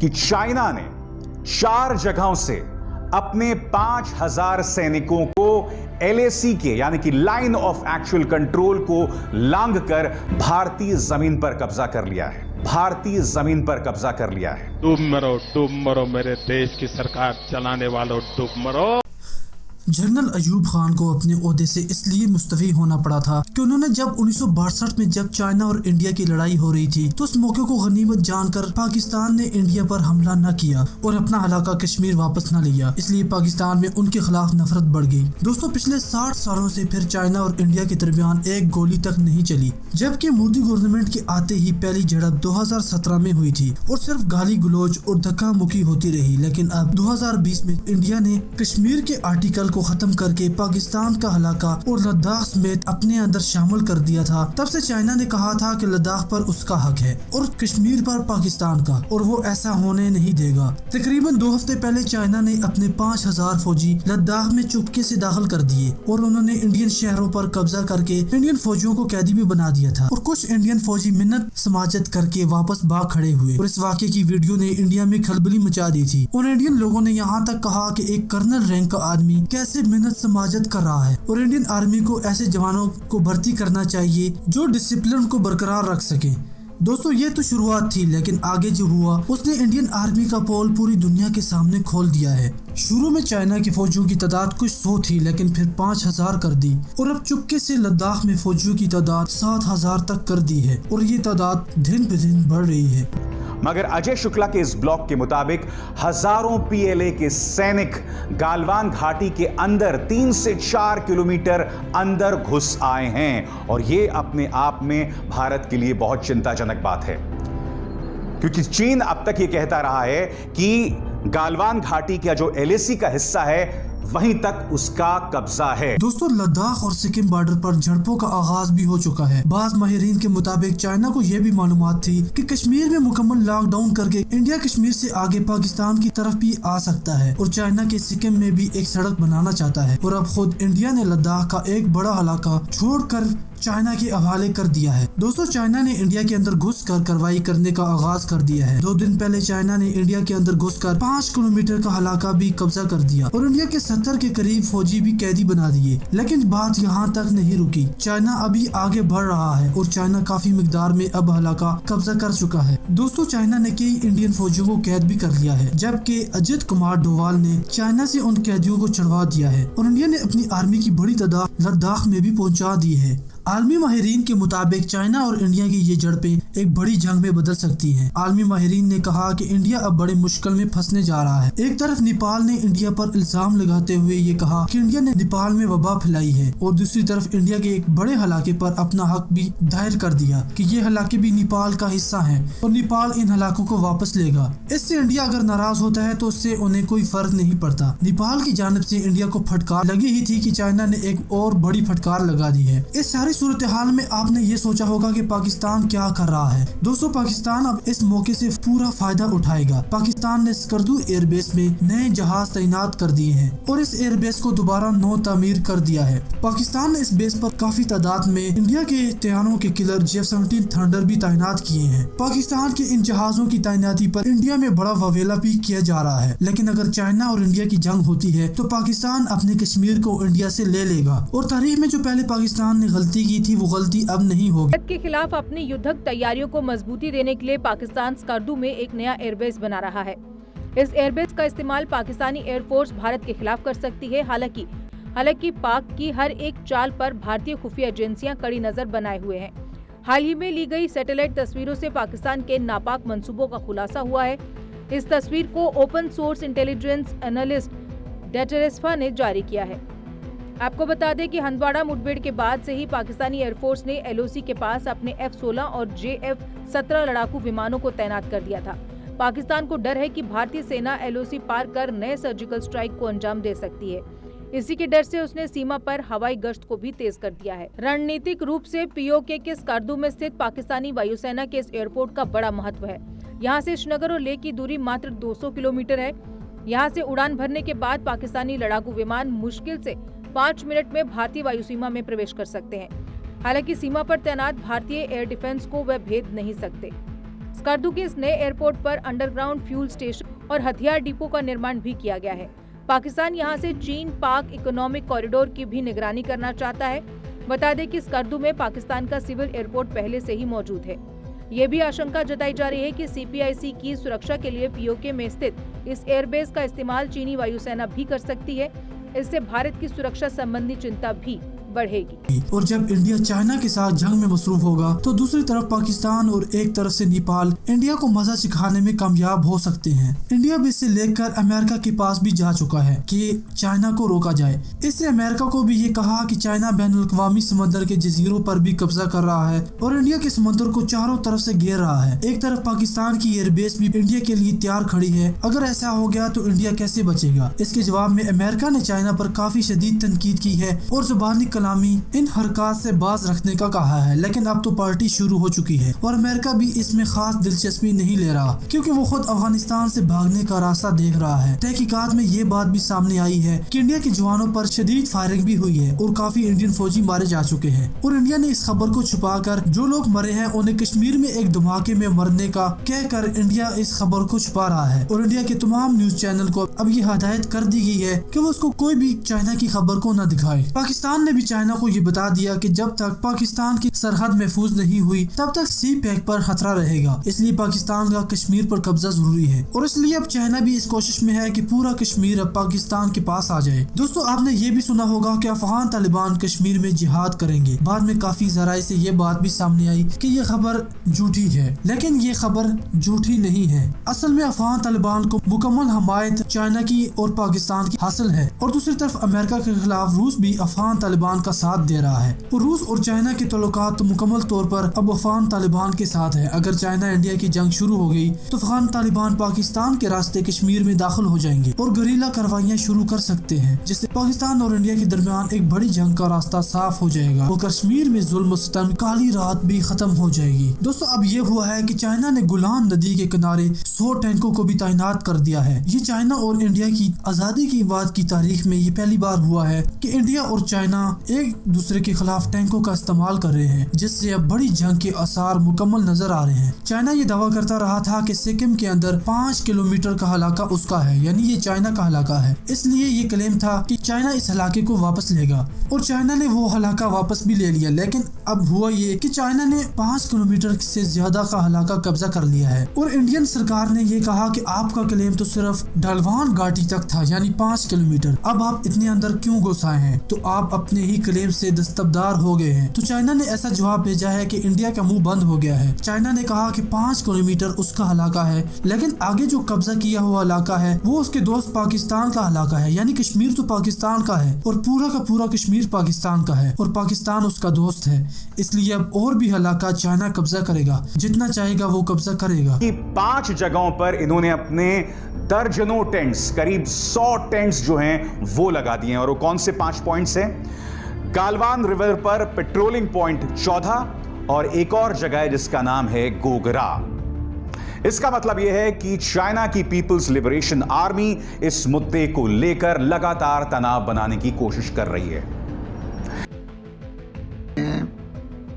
कि चाइना ने 4 जगहों से अपने 5000 सैनिकों को LAC के यानी कि लाइन ऑफ एक्चुअल कंट्रोल को लांघकर भारतीय जमीन पर कब्जा कर लिया है। भारतीय जमीन पर कब्जा कर लिया है। डूब मरो मेरे देश की सरकार चलाने वालों, डूब मरो। जनरल अयूब खान को अपने ओहदे से इसलिए मुस्तफी होना पड़ा था कि उन्होंने जब 1962 में जब चाइना और इंडिया की लड़ाई हो रही थी तो उस मौके को गनीमत जानकर पाकिस्तान ने इंडिया पर हमला न किया और अपना इलाका कश्मीर वापस न लिया। इसलिए पाकिस्तान में उनके खिलाफ नफरत बढ़ गई। दोस्तों, पिछले 60 सालों से फिर चाइना और इंडिया के दरमियान एक गोली तक नहीं चली, जबकि मोदी गवर्नमेंट के आते ही पहली झड़प 2017 में हुई थी और सिर्फ गाली गलौज और धक्का मुक्की होती रही। लेकिन अब 2020 में इंडिया ने कश्मीर के आर्टिकल को खत्म करके पाकिस्तान का इलाका और लद्दाख समेत अपने अंदर शामिल कर दिया था। तब से चाइना ने कहा था कि लद्दाख पर उसका हक है और कश्मीर पर पाकिस्तान का, और वो ऐसा होने नहीं देगा। तकरीबन 2 हफ्ते पहले चाइना ने अपने 5000 फौजी लद्दाख में चुपके से दाखिल कर दिए और उन्होंने इंडियन शहरों पर कब्जा करके इंडियन फौजियों को कैदी भी बना दिया था और कुछ इंडियन फौजी मिन्नत समाजत करके वापस भाग खड़े हुए और इस वाक़े की वीडियो ने इंडिया में खलबली मचा दी थी और इंडियन लोगों ने यहाँ तक कहा कि एक कर्नल रैंक का आदमी कैसे मिन्नत समाजत कर रहा है और इंडियन आर्मी को ऐसे जवानों को भर्ती करना चाहिए जो डिसिप्लिन को बरकरार रख सके। दोस्तों, ये तो शुरुआत थी, लेकिन आगे जो हुआ उसने इंडियन आर्मी का पोल पूरी दुनिया के सामने खोल दिया है। शुरू में चाइना की फौजियों की तादाद कुछ 100 थी, लेकिन फिर 5000 कर दी और अब चुपके से लद्दाख में फौजियों की तादाद 7000 तक कर दी है और ये तादाद दिन ब दिन बढ़ रही है। मगर अजय शुक्ला के इस ब्लॉग के मुताबिक हजारों PLA के सैनिक गालवान घाटी के अंदर 3 से 4 किलोमीटर अंदर घुस आए हैं और ये अपने आप में भारत के लिए बहुत चिंताजनक बात है, क्योंकि चीन अब तक ये कहता रहा है कि गालवान घाटी का जो LAC का हिस्सा है वहीं तक उसका कब्जा है। दोस्तों, लद्दाख और सिक्किम बॉर्डर पर झड़पों का आगाज भी हो चुका है। बाज़ माहिरीन के मुताबिक चाइना को यह भी मालूमात थी कि कश्मीर में मुकम्मल लॉकडाउन करके इंडिया कश्मीर से आगे पाकिस्तान की तरफ भी आ सकता है और चाइना के सिक्किम में भी एक सड़क बनाना चाहता है और अब खुद इंडिया ने लद्दाख का एक बड़ा इलाका छोड़कर चाइना के हवाले कर दिया है। दोस्तों, चाइना ने इंडिया के अंदर घुसकर कार्रवाई करने का आगाज कर दिया है। 2 दिन पहले चाइना ने इंडिया के अंदर घुसकर 5 किलोमीटर का इलाका भी कब्जा कर दिया और इंडिया के 70 के करीब फौजी भी कैदी बना दिए। लेकिन बात यहाँ तक नहीं रुकी, चाइना अभी आगे बढ़ रहा है और चाइना काफी मिकदार में अब इलाका कब्जा कर चुका है। दोस्तों, चाइना ने कई इंडियन फौजियों को कैद भी कर लिया है, जबकि अजित कुमार डोवाल ने चाइना से उन कैदियों को छुड़वा दिया है और इंडिया ने अपनी आर्मी की बड़ी तादाद लद्दाख में भी पहुँचा दी है। आलमी माहिरीन के मुताबिक चाइना और इंडिया की ये झड़पें एक बड़ी जंग में बदल सकती हैं। आलमी माहिरीन ने कहा कि इंडिया अब बड़े मुश्किल में फंसने जा रहा है। एक तरफ नेपाल ने इंडिया पर इल्जाम लगाते हुए ये कहा कि इंडिया ने नेपाल में वबा फैलाई है और दूसरी तरफ इंडिया के एक बड़े इलाके पर अपना हक भी दायर कर दिया कि ये इलाके भी नेपाल का हिस्सा है और नेपाल इन इलाकों को वापस लेगा। इससे इंडिया अगर नाराज होता है तो उससे उन्हें कोई फर्क नहीं पड़ता। नेपाल की जानिब से इंडिया को फटकार लगी ही थी कि चाइना ने एक और बड़ी फटकार लगा दी है। इस सारी सूरत हाल में आपने ये सोचा होगा कि पाकिस्तान क्या कर रहा है। दोस्तों, पाकिस्तान अब इस मौके से पूरा फायदा उठाएगा। पाकिस्तान ने स्कर्दू एयरबेस में नए जहाज तैनात कर दिए हैं और इस एयरबेस को दोबारा नौ तामीर कर दिया है। पाकिस्तान ने इस बेस पर काफी तादाद में इंडिया के हथियारों के किलर F-17 थंडर भी तैनात किए हैं। पाकिस्तान के इन जहाजों की तैनाती पर इंडिया में बड़ा ववेला भी किया जा रहा है। लेकिन अगर चाइना और इंडिया की जंग होती है तो पाकिस्तान अपने कश्मीर को इंडिया से ले लेगा और तारीख में जो पहले पाकिस्तान ने गलती की थी वो गलती अब नहीं होगी। भारत के खिलाफ अपनी युद्धक तैयारियों को मजबूती देने के लिए पाकिस्तान स्कर्दू में एक नया एयरबेस बना रहा है। इस एयरबेस का इस्तेमाल पाकिस्तानी एयरफोर्स भारत के खिलाफ कर सकती है। हालांकि पाक की हर एक चाल पर भारतीय खुफिया एजेंसियां कड़ी नजर बनाए हुए हैं। हाल ही में ली गई सैटेलाइट तस्वीरों से पाकिस्तान के नापाक मंसूबों का खुलासा हुआ है। इस तस्वीर को ओपन सोर्स इंटेलिजेंस एनालिस्ट डेटरेस्फा ने जारी किया है। आपको बता दें कि हंदवाड़ा मुठभेड़ के बाद से ही पाकिस्तानी एयरफोर्स ने LOC के पास अपने F-16 और JF-17 लड़ाकू विमानों को तैनात कर दिया था। पाकिस्तान को डर है कि भारतीय सेना LOC पार कर नए सर्जिकल स्ट्राइक को अंजाम दे सकती है। इसी के डर से उसने सीमा पर हवाई गश्त को भी तेज कर दिया है। रणनीतिक रूप से POK के स्कर्दू में स्थित पाकिस्तानी वायुसेना के इस एयरपोर्ट का बड़ा महत्व है। यहाँ से श्रीनगर और लेह की दूरी मात्र 200 किलोमीटर है। यहाँ से उड़ान भरने के बाद पाकिस्तानी लड़ाकू विमान मुश्किल से 5 मिनट में भारतीय वायु सीमा में प्रवेश कर सकते हैं। हालांकि सीमा पर तैनात भारतीय एयर डिफेंस को वह भेद नहीं सकते। स्कर्दू के इस नए एयरपोर्ट पर अंडरग्राउंड फ्यूल स्टेशन और हथियार डिपो का निर्माण भी किया गया है। पाकिस्तान यहां से चीन पाक इकोनॉमिक कॉरिडोर की भी निगरानी करना चाहता है। बता दें कि स्कर्दू में पाकिस्तान का सिविल एयरपोर्ट पहले से ही मौजूद है। ये भी आशंका जताई जा रही है कि CPIC की सुरक्षा के लिए POK में स्थित इस एयरबेस का इस्तेमाल चीनी वायुसेना भी कर सकती है। इससे भारत की सुरक्षा संबंधी चिंता भी बढ़ेगी। और जब इंडिया चाइना के साथ जंग में मसरूफ होगा तो दूसरी तरफ पाकिस्तान और एक तरफ से नेपाल इंडिया को मजा सिखाने में कामयाब हो सकते हैं। इंडिया भी इसे लेकर अमेरिका के पास भी जा चुका है कि चाइना को रोका जाए। इससे अमेरिका को भी ये कहा कि चाइना बैनुल-अक़वामी समंदर के जजीरों पर भी कब्जा कर रहा है और इंडिया के समंदर को चारों तरफ से घेर रहा है। एक तरफ पाकिस्तान की एयरबेस भी इंडिया के लिए तैयार खड़ी है। अगर ऐसा हो गया तो इंडिया कैसे बचेगा? इसके जवाब में अमेरिका ने चाइना पर काफी शदीद तनकीद की है और जुबानी इन हरकत से बाज रखने का कहा है, लेकिन अब तो पार्टी शुरू हो चुकी है और अमेरिका भी इसमें खास दिलचस्पी नहीं ले रहा क्योंकि वो खुद अफगानिस्तान से भागने का रास्ता देख रहा है। तहकीकात में ये बात भी सामने आई है कि इंडिया के जवानों पर शदीद फायरिंग भी हुई है और काफी इंडियन फौजी मारे जा चुके हैं और इंडिया ने इस खबर को छुपाकर जो लोग मरे हैं उन्हें कश्मीर में एक धमाके में मरने का कहकर इंडिया इस खबर को छुपा रहा है और इंडिया के तमाम न्यूज चैनल को अब ये हिदायत कर दी गई है कि वो उसको कोई भी चाइना की खबर को न दिखाए। पाकिस्तान ने भी चाइना को ये बता दिया कि जब तक पाकिस्तान की सरहद महफूज नहीं हुई तब तक सी पैक पर खतरा रहेगा, इसलिए पाकिस्तान का कश्मीर पर कब्जा जरूरी है और इसलिए अब चाइना भी इस कोशिश में है कि पूरा कश्मीर अब पाकिस्तान के पास आ जाए। दोस्तों, आपने ये भी सुना होगा कि अफगान तालिबान कश्मीर में जिहाद करेंगे। बाद में काफी जराए से ये बात भी सामने आई कि ये खबर झूठी है, लेकिन ये खबर झूठी नहीं है। असल में अफगान तालिबान को मुकम्मल हमायत चाइना की और पाकिस्तान की हासिल है और दूसरी तरफ अमेरिका के खिलाफ रूस भी अफगान तालिबान का साथ दे रहा है और रूस और चाइना के ताल्लुकात तो मुकम्मल तौर पर अब अफगान तालिबान के साथ है। अगर चाइना इंडिया की जंग शुरू हो गई तो अफगान तालिबान पाकिस्तान के रास्ते कश्मीर में दाखिल हो जाएंगे और गुरिल्ला कार्रवाइयां शुरू कर सकते हैं, जिससे पाकिस्तान और इंडिया के दरमियान एक बड़ी जंग का रास्ता साफ हो जाएगा और कश्मीर में जुल्म सितम काली रात भी खत्म हो जाएगी। दोस्तों, अब ये हुआ है कि चाइना ने गुलान नदी के किनारे 100 टैंकों को भी तैनात कर दिया है। ये चाइना और इंडिया की आजादी की बाद की तारीख में ये पहली बार हुआ है कि इंडिया और चाइना एक दूसरे के खिलाफ टैंकों का इस्तेमाल कर रहे हैं, जिससे अब बड़ी जंग के आसार मुकम्मल नजर आ रहे हैं। चाइना ये दावा करता रहा था कि सिक्किम के अंदर 5 किलोमीटर का इलाका उसका है, यानी ये चाइना का इलाका है, इसलिए ये क्लेम था कि चाइना इस इलाके को वापस लेगा और चाइना ने वो इलाका वापस भी ले लिया। लेकिन अब हुआ ये कि चाइना ने 5 किलोमीटर से ज्यादा का इलाका कब्जा कर लिया है और इंडियन सरकार ने ये कहा कि आपका क्लेम तो सिर्फ ढलवान घाटी तक था, यानी 5 किलोमीटर, अब आप इतने अंदर क्यों घुस आए हैं? तो आप अपने ही क्लेम से दस्तबरदार हो गए हैं। तो चाइना ने ऐसा जवाब भेजा है कि इंडिया का मुंह बंद हो गया है। चाइना ने कहा कि 5 किलोमीटर उसका इलाका है, लेकिन आगे जो कब्जा किया हुआ इलाका है वो उसके दोस्त पाकिस्तान का इलाका है, यानी कश्मीर तो पाकिस्तान का है और पूरा का पूरा कश्मीर पाकिस्तान का है और पाकिस्तान उसका दोस्त है, इसलिए अब और भी इलाका चाइना कब्जा करेगा, जितना चाहेगा वो कब्जा करेगा। 5 जगहों पर इन्होंने अपने दर्जनों टेंट्स, करीब 100 टेंट्स जो हैं वो लगा दिए हैं और वो कौन से 5 पॉइंट्स हैं? गालवान रिवर पर पेट्रोलिंग पॉइंट 14 और एक और जगह है जिसका नाम है गोगरा। इसका मतलब यह है कि चाइना की पीपल्स लिबरेशन आर्मी इस मुद्दे को लेकर लगातार तनाव बनाने की कोशिश कर रही है।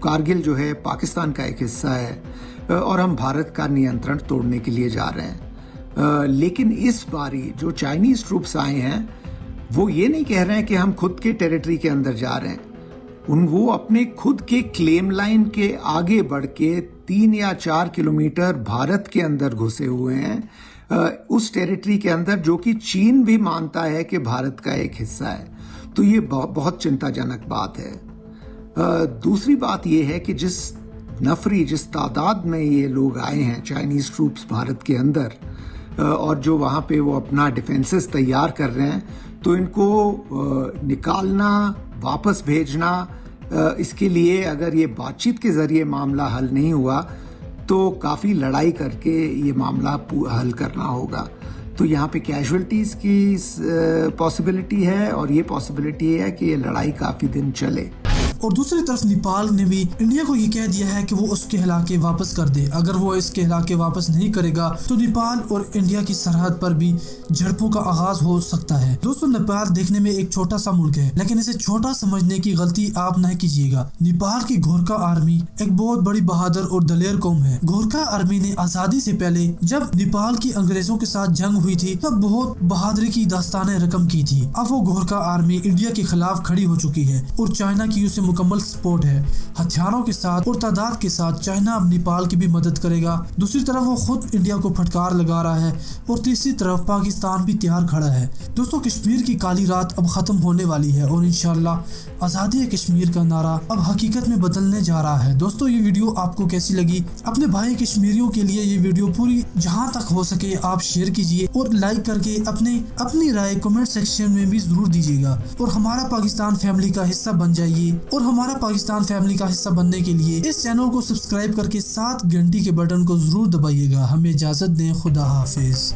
कारगिल जो है पाकिस्तान का एक हिस्सा है और हम भारत का नियंत्रण तोड़ने के लिए जा रहे हैं, लेकिन इस बारी जो चाइनीज ट्रूप्स आए हैं वो ये नहीं कह रहे हैं कि हम खुद के टेरिटरी के अंदर जा रहे हैं। वो अपने खुद के क्लेम लाइन के आगे बढ़ के 3 या 4 किलोमीटर भारत के अंदर घुसे हुए हैं, उस टेरिटरी के अंदर जो कि चीन भी मानता है कि भारत का एक हिस्सा है। तो ये बहुत चिंताजनक बात है। दूसरी बात ये है कि जिस तादाद में ये लोग आए हैं चाइनीज ट्रूप्स भारत के अंदर और जो वहाँ पे वो अपना डिफेंसेस तैयार कर रहे हैं, तो इनको निकालना, वापस भेजना, इसके लिए अगर ये बातचीत के जरिए मामला हल नहीं हुआ तो काफ़ी लड़ाई करके ये मामला हल करना होगा। तो यहाँ पे कैजुअल्टीज की पॉसिबिलिटी है और ये पॉसिबिलिटी है कि ये लड़ाई काफ़ी दिन चले। और दूसरी तरफ नेपाल ने भी इंडिया को ये कह दिया है कि वो उसके इलाके वापस कर दे। अगर वो इसके इलाके वापस नहीं करेगा तो नेपाल और इंडिया की सरहद पर भी झड़पों का आगाज हो सकता है। दोस्तों, नेपाल देखने में एक छोटा सा मुल्क है, लेकिन इसे छोटा समझने की गलती आप नहीं कीजिएगा। नेपाल की गोरखा आर्मी एक बहुत बड़ी बहादुर और दलेर कौम है। गोरखा आर्मी ने आजादी से पहले जब नेपाल की अंग्रेजों के साथ जंग हुई थी तब बहुत बहादुरी की दास्तानें रकम की थी। अब वो गोरखा आर्मी इंडिया के खिलाफ खड़ी हो चुकी है और चाइना की उसे मुकम्मल सपोर्ट है। हथियारों के साथ और तादाद के साथ चाइना अब नेपाल की भी मदद करेगा। दूसरी तरफ वो खुद इंडिया को फटकार लगा रहा है और तीसरी तरफ पाकिस्तान भी तैयार खड़ा है। दोस्तों, कश्मीर की काली रात अब खत्म होने वाली है और इंशाल्लाह आजादी कश्मीर का नारा अब हकीकत में बदलने जा रहा है। दोस्तों, ये वीडियो आपको कैसी लगी? अपने भाई कश्मीरियों के लिए ये वीडियो पूरी जहां तक हो सके आप शेयर कीजिए और लाइक करके अपनी राय कमेंट सेक्शन में भी जरूर दीजिएगा और हमारा पाकिस्तान फैमिली का हिस्सा बन जाइए। और हमारा पाकिस्तान फैमिली का हिस्सा बनने के लिए इस चैनल को सब्सक्राइब करके 7 घंटी के बटन को जरूर दबाइएगा। हमें इजाजत दें। खुदा हाफिज।